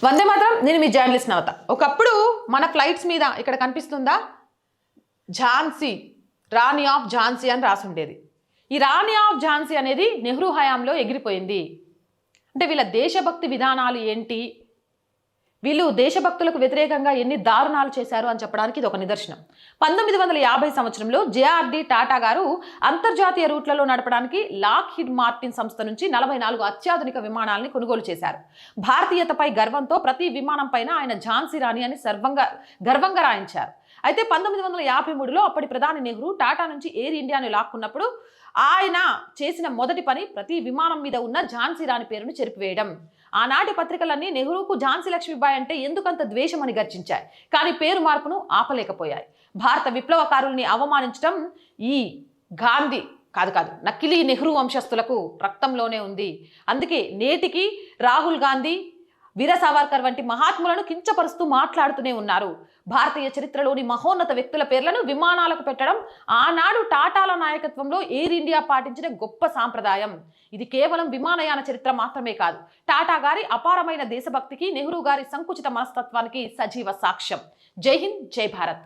వందే మాత్రం. నేను మీ జర్నలిస్ట్ నవత. ఒకప్పుడు మన ఫ్లైట్స్ మీద ఇక్కడ కనిపిస్తుందా ఝాన్సీ, రాణి ఆఫ్ ఝాన్సీ అని రాసి ఉండేది. ఈ రాణి ఆఫ్ ఝాన్సీ అనేది నెహ్రూ హయాంలో ఎగిరిపోయింది. అంటే వీళ్ళ దేశభక్తి విధానాలు ఏంటి, వీళ్ళు దేశభక్తులకు వ్యతిరేకంగా ఎన్ని దారుణాలు చేశారు అని చెప్పడానికి ఇది ఒక నిదర్శనం. 1950 సంవత్సరంలో జేఆర్డి టాటా గారు అంతర్జాతీయ రూట్లలో నడపడానికి లాక్హీడ్ మార్టిన్ సంస్థ నుంచి 44 అత్యాధునిక విమానాలని కొనుగోలు చేశారు. భారతీయతపై గర్వంతో ప్రతి విమానం పైన ఆయన ఝాన్సీ రాణి అని గర్వంగా రాయించారు. అయితే 1953లో అప్పటి ప్రధాని నెహ్రూ టాటా నుంచి ఎయిర్ ఇండియాను లాక్కున్నప్పుడు ఆయన చేసిన మొదటి పని ప్రతి విమానం మీద ఉన్న ఝాన్సీ రాణి పేరును చెరిపివేయడం. ఆనాటి పత్రికలన్నీ నెహ్రూకు ఝాన్సీ లక్ష్మీబాయి అంటే ఎందుకంత ద్వేషమని గర్జించాయి, కానీ పేరు మార్పును ఆపలేకపోయాయి. భారత విప్లవకారుల్ని అవమానించడం ఈ గాంధీ కాదు నకిలీ నెహ్రూ వంశస్థులకు రక్తంలోనే ఉంది. అందుకే నేటికి రాహుల్ గాంధీ, వీర సావర్కర్ వంటి మహాత్ములను కించపరుస్తూ మాట్లాడుతూనే ఉన్నారు. భారతీయ చరిత్రలోని మహోన్నత వ్యక్తుల పేర్లను విమానాలకు పెట్టడం ఆనాడు టాటాల నాయకత్వంలో ఎయిర్ ఇండియా పాటించిన గొప్ప సాంప్రదాయం. ఇది కేవలం విమానయాన చరిత్ర మాత్రమే కాదు, టాటా గారి అపారమైన దేశభక్తికి, నెహ్రూ గారి సంకుచిత మనస్తత్వానికి సజీవ సాక్ష్యం. జై హింద్, జై భారత్.